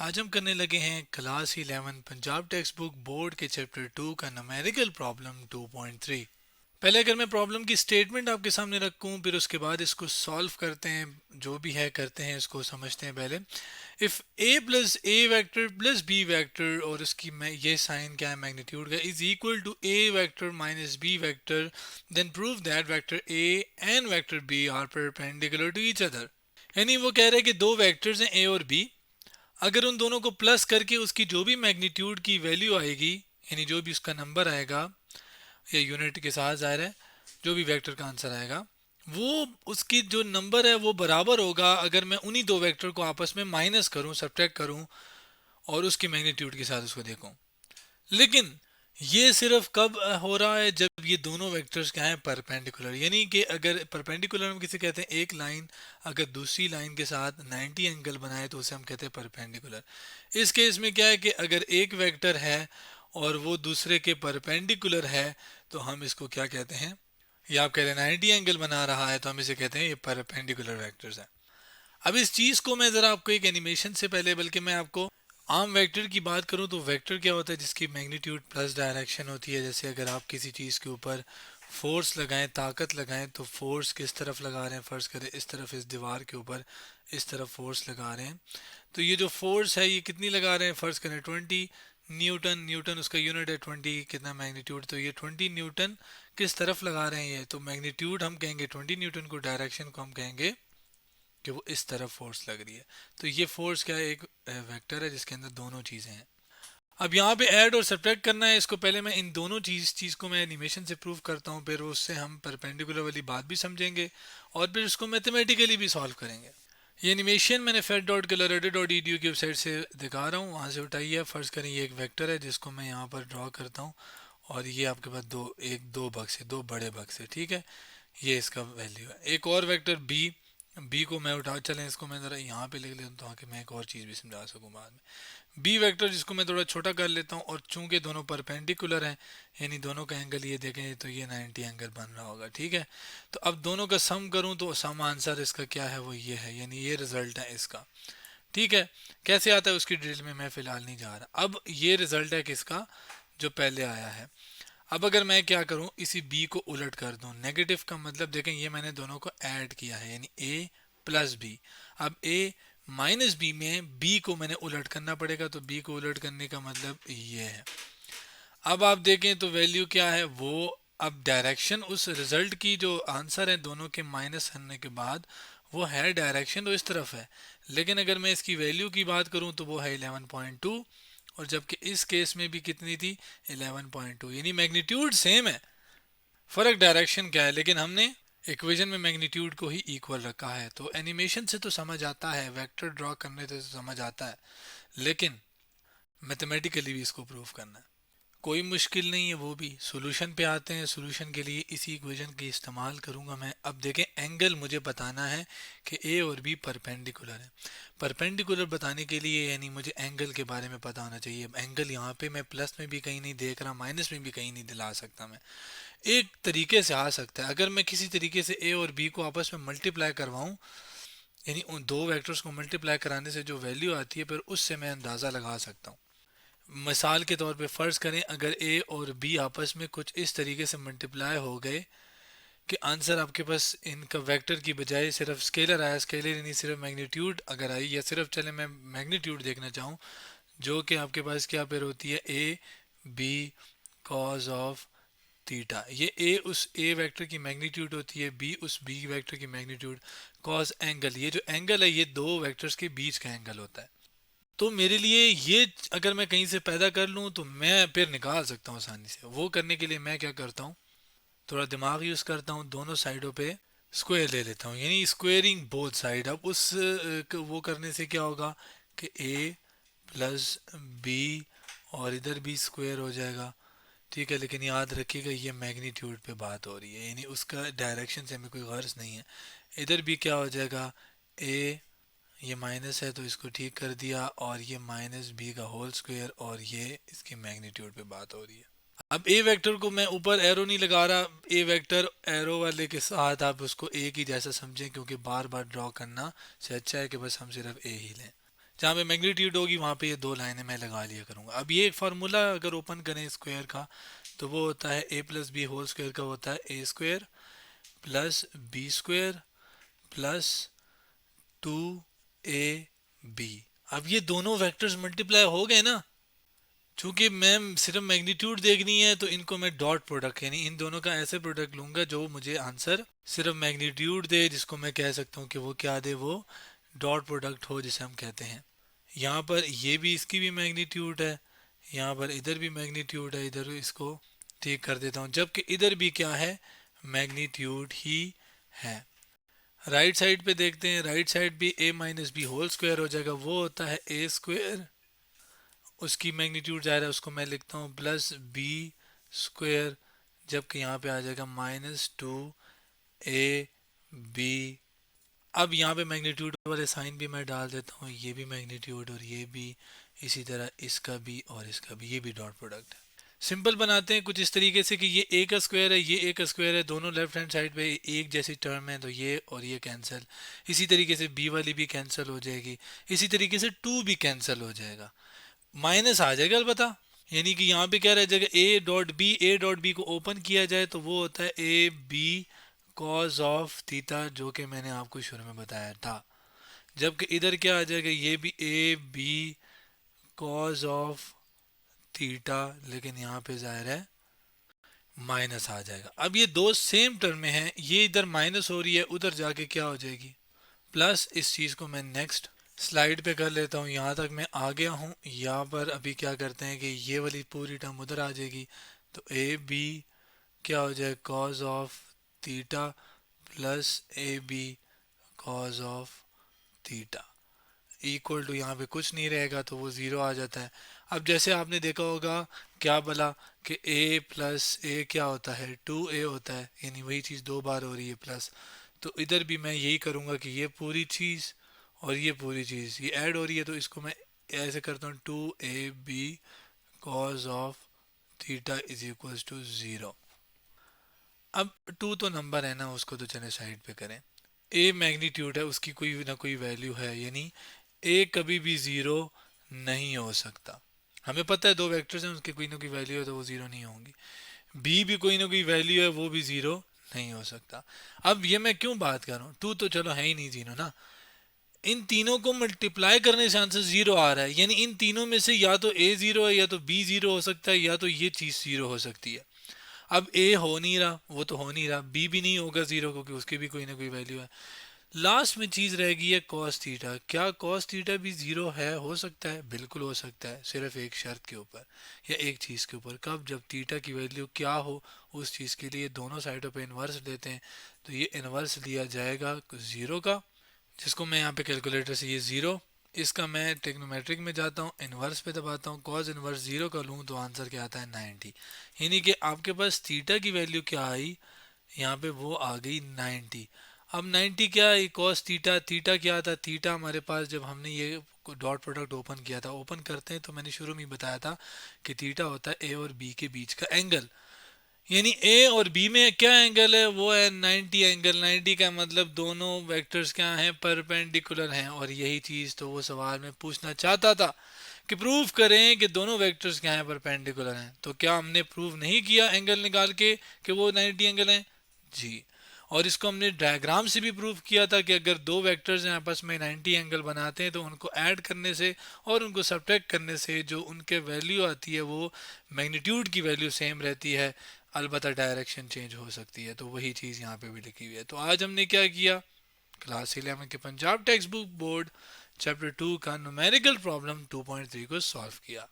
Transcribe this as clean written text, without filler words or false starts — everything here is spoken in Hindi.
आज हम करने लगे हैं class 11 Punjab text book board के चैप्टर 2 का न्यूमेरिकल प्रॉब्लम 2.3। पहले अगर मैं प्रॉब्लम की स्टेटमेंट आपके सामने रखूं फिर उसके बाद इसको सॉल्व करते हैं, जो भी है करते हैं, इसको समझते हैं पहले। If a plus a vector plus b vector और उसकी ये साइन क्या है मैग्नीट्यूड का is equal to a vector minus b vector, then prove that vector a and vector b are perpendicular to each other. यानी वो कह रहे हैं कि दो वेक्टर्स हैं ए और बी, अगर उन दोनों को प्लस करके उसकी जो भी मैग्नीट्यूड की वैल्यू आएगी, यानी जो भी उसका नंबर आएगा या यूनिट के साथ जाहिर है जो भी वेक्टर का आंसर आएगा, वो उसकी जो नंबर है वो बराबर होगा अगर मैं उन्हीं दो वेक्टर को आपस में माइनस करूं, सब्ट्रैक्ट करूं और उसकी मैग्नीट्यूड के साथ उसको देखूं। लेकिन ये सिर्फ कब हो रहा है जब ये दोनों वेक्टर्स क्या हैं परपेंडिकुलर, यानी कि अगर परपेंडिकुलर हम किसे कहते हैं, एक लाइन अगर दूसरी लाइन के साथ 90 एंगल बनाए तो उसे हम कहते हैं परपेंडिकुलर। इस केस में क्या है कि अगर एक वेक्टर है और वो दूसरे के परपेंडिकुलर है तो हम इसको क्या कहते हैं, या आप कहते हैं 90 एंगल बना रहा है तो हम इसे कहते हैं ये परपेंडिकुलर वेक्टर्स है। अब इस चीज़ को मैं ज़रा आपको एक एनिमेशन से पहले, बल्कि मैं आपको आम वेक्टर की बात करूं तो वेक्टर क्या होता है जिसकी मैग्नीट्यूड प्लस डायरेक्शन होती है। जैसे अगर आप किसी चीज़ के ऊपर फोर्स लगाएं, ताकत लगाएं, तो फोर्स किस तरफ लगा रहे हैं, फर्ज करें इस तरफ, इस दीवार के ऊपर इस तरफ फोर्स लगा रहे हैं, तो ये जो फोर्स है ये कितनी लगा रहे हैं, फर्ज करें 20 न्यूटन। न्यूटन उसका यूनिट है, 20 कितना मैग्नीट्यूड, तो ये 20 न्यूटन किस तरफ लगा रहे हैं, ये तो मैग्नीट्यूड हम कहेंगे 20 न्यूटन को, डायरेक्शन को हम कहेंगे कि वो इस तरफ फोर्स लग रही है। तो ये फोर्स क्या है, एक वेक्टर है जिसके अंदर दोनों चीज़ें हैं। अब यहाँ पे ऐड और सब्ट्रैक्ट करना है, इसको पहले मैं इन दोनों चीज़ को मैं एनिमेशन से प्रूव करता हूँ, फिर उससे हम परपेंडिकुलर वाली बात भी समझेंगे और फिर उसको मैथमेटिकली भी सॉल्व करेंगे। ये एनिमेशन मैंने fed.colorado.edu की वेबसाइट से दिखा रहा हूँ, वहाँ से उठाई है। फर्ज करें ये एक वेक्टर है जिसको मैं यहाँ पर ड्रॉ करता हूँ और ये आपके पास दो बक्स है, दो बड़े बक्स है, ठीक है। ये इसका वैल्यू है। एक और वेक्टर बी, बी को मैं उठा, चलें इसको मैं ज़रा यहाँ पे लिख लेता हूँ ताकि मैं एक और चीज़ भी समझा सकूँ बाद में। बी वेक्टर जिसको मैं थोड़ा छोटा कर लेता हूँ, और चूंकि दोनों परपेंडिकुलर हैं यानी दोनों का एंगल ये देखें तो ये 90 एंगल बन रहा होगा, ठीक है। तो अब दोनों का सम करूँ तो सम आंसर इसका क्या है, वो ये है, यानी ये रिजल्ट है इसका, ठीक है। कैसे आता है उसकी डिटेल में मैं फ़िलहाल नहीं जा रहा। अब ये रिजल्ट है किसका, जो पहले आया है। अब अगर मैं क्या करूं, इसी b को उलट कर दूं, नेगेटिव का मतलब देखें ये मैंने दोनों को ऐड किया है यानी a प्लस बी। अब a माइनस बी में b को मैंने उलट करना पड़ेगा, तो b को उलट करने का मतलब ये है। अब आप देखें तो वैल्यू क्या है वो, अब डायरेक्शन उस रिजल्ट की जो आंसर है दोनों के माइनस करने के बाद वो है डायरेक्शन तो इस तरफ है, लेकिन अगर मैं इसकी वैल्यू की बात करूं तो वो है 11.2, और जबकि इस केस में भी कितनी थी 11.2, यानी मैग्नीट्यूड सेम है, फर्क डायरेक्शन क्या है, लेकिन हमने इक्वेशन में मैग्नीट्यूड को ही इक्वल रखा है। तो एनिमेशन से तो समझ आता है, वेक्टर ड्रॉ करने से तो समझ आता है, लेकिन मैथमेटिकली भी इसको प्रूव करना है, कोई मुश्किल नहीं है। वो भी सॉल्यूशन पे आते हैं। सॉल्यूशन के लिए इसी इक्वेशन की इस्तेमाल करूंगा मैं। अब देखें एंगल मुझे बताना है कि ए और बी परपेंडिकुलर है। परपेंडिकुलर बताने के लिए यानी मुझे एंगल के बारे में पता होना चाहिए। अब एंगल यहाँ पे मैं प्लस में भी कहीं नहीं देख रहा, माइनस में भी कहीं नहीं दिला सकता। मैं एक तरीके से आ सकता है, अगर मैं किसी तरीके से ए और बी को आपस में मल्टीप्लाई करवाऊँ, यानी उन दो वेक्टर्स को मल्टीप्लाई कराने से जो वैल्यू आती है फिर उससे मैं अंदाज़ा लगा सकता हूँ। मिसाल के तौर पे फ़र्ज़ करें अगर ए और बी आपस में कुछ इस तरीके से मल्टीप्लाई हो गए कि आंसर आपके पास इनका वेक्टर की बजाय सिर्फ स्केलर आया, स्केलर यानी सिर्फ मैग्नीट्यूड अगर आई, या सिर्फ चले मैं मैग्नीट्यूड देखना चाहूँ, जो कि आपके पास क्या पेयर होती है, a b cos of theta. ये ए उस ए वेक्टर की मैग्नीट्यूड होती है, बी उस बी वेक्टर की मैग्नीट्यूड, कॉज एंगल, ये जो एंगल है ये दो वेक्टर्स के बीच का एंगल होता है। तो मेरे लिए ये अगर मैं कहीं से पैदा कर लूँ तो मैं फिर निकाल सकता हूँ आसानी से। वो करने के लिए मैं क्या करता हूँ, थोड़ा दिमाग यूज़ करता हूँ, दोनों साइडों पे स्क्वायर ले लेता हूँ, यानी स्क्वेयरिंग बोथ साइड। अब वो करने से क्या होगा कि ए प्लस बी और इधर भी स्क्वायर हो जाएगा, ठीक है। लेकिन याद रखिएगा ये मैग्नीट्यूड पे बात हो रही है, यानी उसका डायरेक्शन से हमें कोई गर्ज नहीं है। इधर भी क्या हो जाएगा, ए, ये माइनस है तो इसको ठीक कर दिया, और ये माइनस बी का होल स्क्वायर, और ये इसकी मैग्नीट्यूड पे बात हो रही है। अब ए वेक्टर को मैं ऊपर एरो नहीं लगा रहा, ए वेक्टर एरो वाले के साथ आप उसको ए की जैसा समझें, क्योंकि बार बार ड्रॉ करना से अच्छा है कि बस हम सिर्फ ए ही लें। जहाँ पे मैग्नीट्यूड होगी वहाँ पे ये दो लाइनें मैं लगा लिया करूँगा। अब ये एक फार्मूला अगर ओपन करें स्क्वायर का तो वो होता है a plus b whole square का होता है a square plus b square plus 2ab। अब ये दोनों वेक्टर्स मल्टीप्लाई हो गए ना। चूंकि मैं सिर्फ मैग्नीट्यूड देखनी है तो इनको मैं डॉट प्रोडक्ट यानी इन दोनों का ऐसे प्रोडक्ट लूंगा जो मुझे आंसर सिर्फ मैग्नीट्यूड दे, जिसको मैं कह सकता हूँ कि वो क्या दे, वो डॉट प्रोडक्ट हो जिसे हम कहते हैं। यहाँ पर ये भी इसकी भी मैग्नीट्यूड है, यहाँ पर इधर भी मैग्नीट्यूड है, इधर इसको ठीक कर देता हूँ, जबकि इधर भी क्या है, मैग्नीट्यूड ही है। राइट साइड पे देखते हैं, राइट साइड भी a minus b whole square हो जाएगा, वो होता है ए स्क्वायर, उसकी मैग्नीट्यूड ज़ाहिर है उसको मैं लिखता हूँ प्लस बी स्क्वायर, जबकि यहाँ पे आ जाएगा -2ab। अब यहाँ पे मैग्नीट्यूड वाले साइन भी मैं डाल देता हूँ, ये भी मैग्नीट्यूड और ये भी, इसी तरह इसका भी और इसका भी, ये भी डॉट प्रोडक्ट है। सिंपल बनाते हैं कुछ इस तरीके से कि ये ए का स्क्वायर है, ये ए का स्क्वायर है, दोनों लेफ्ट हैंड साइड पे एक जैसी टर्म है तो ये और ये कैंसिल, इसी तरीके से बी वाली भी कैंसिल हो जाएगी, इसी तरीके से 2 भी कैंसिल हो जाएगा, माइनस आ जाएगा अलबत्ता, यानी कि यहाँ पे क्या रह जाएगा, ए डॉट बी को ओपन किया जाए तो वो होता है a b cos of theta, जो कि मैंने आपको शुरू में बताया था। जबकि इधर क्या आ जाएगा, ये भी a b cos of theta, लेकिन यहाँ पे जाहिर है माइनस आ जाएगा। अब ये दो सेम टर्म में हैं, ये इधर माइनस हो रही है, उधर जाके क्या हो जाएगी प्लस। इस चीज़ को मैं नेक्स्ट स्लाइड पे कर लेता हूँ, यहाँ तक मैं आ गया हूँ। यहाँ पर अभी क्या करते हैं कि ये वाली पूरी टर्म उधर आ जाएगी, तो ए बी क्या हो जाए cos of theta plus a b cos of theta equal to, यहाँ पे कुछ नहीं रहेगा तो वो ज़ीरो आ जाता है। अब जैसे आपने देखा होगा क्या बोला कि a प्लस ए क्या होता है, 2a होता है, यानी वही चीज़ दो बार हो रही है प्लस। तो इधर भी मैं यही करूँगा कि ये पूरी चीज़ और ये पूरी चीज़ ये ऐड हो रही है, तो इसको मैं ऐसे करता हूँ 2ab cos of theta is equals to 0। अब 2 तो नंबर है ना, उसको तो चले साइड पे करें। a मैग्नीट्यूड है, उसकी कोई ना कोई वैल्यू है, यानी a कभी भी ज़ीरो नहीं हो सकता। हमें पता है दो वेक्टर्स हैं, उसके कोई ना कोई वैल्यू है तो वो ज़ीरो नहीं होंगी। b भी कोई ना कोई वैल्यू है, वो भी ज़ीरो नहीं हो सकता। अब ये मैं क्यों बात कर रहा हूँ, 2 तो चलो है ही नहीं ज़ीरो ना, इन तीनों को मल्टीप्लाई करने से आंसर ज़ीरो आ रहा है, यानी इन तीनों में से या तो a ज़ीरो है या तो b ज़ीरो हो सकता है या तो ये चीज़ ज़ीरो हो सकती है। अब a हो नहीं रहा, वो तो हो नहीं रहा, b भी नहीं होगा ज़ीरो क्योंकि उसकी भी कोई ना कोई वैल्यू है। लास्ट में चीज़ रहेगी है कॉस थीटा। क्या कॉस थीटा भी ज़ीरो है, हो सकता है, बिल्कुल हो सकता है, सिर्फ एक शर्त के ऊपर या एक चीज़ के ऊपर, कब, जब थीटा की वैल्यू क्या हो उस चीज़ के लिए दोनों साइडों पे इन्वर्स लेते हैं, तो ये इन्वर्स लिया जाएगा ज़ीरो का, जिसको मैं यहाँ पे कैलकुलेटर से ये ज़ीरो, इसका मैं टेक्नोमेट्रिक में जाता हूँ, इन्वर्स पे दबाता हूँ, कॉस इन्वर्स ज़ीरो का लूँ तो आंसर क्या आता है 90। यानी कि आपके पास थीटा की वैल्यू क्या आई यहाँ पे, वो आ गई 90। अब 90 क्या है, कॉस थीटा, थीटा क्या था, थीटा हमारे पास जब हमने ये डॉट प्रोडक्ट ओपन किया था, ओपन करते हैं तो मैंने शुरू में ही बताया था कि थीटा होता है ए और बी के बीच का एंगल, यानी ए और बी में क्या एंगल है, वो है 90 एंगल। 90 का मतलब दोनों वेक्टर्स क्या हैं, परपेंडिकुलर हैं, और यही चीज़ तो वो सवाल में पूछना चाहता था कि प्रूव करें कि दोनों वेक्टर्स क्या हैं, परपेंडिकुलर हैं। तो क्या हमने प्रूव नहीं किया एंगल निकाल के कि वो 90 एंगल हैं? जी। और इसको हमने डायग्राम से भी प्रूव किया था कि अगर दो वेक्टर्स हैं आपस में 90 एंगल बनाते हैं तो उनको ऐड करने से और उनको सब्ट्रैक्ट करने से जो उनके वैल्यू आती है वो मैग्नीट्यूड की वैल्यू सेम रहती है, अलबत्ता डायरेक्शन चेंज हो सकती है। तो वही चीज़ यहाँ पे भी लिखी हुई है। तो आज हमने क्या किया, क्लास 11 के Punjab text book board chapter 2 का न्यूमेरिकल प्रॉब्लम 2.3 को सॉल्व किया।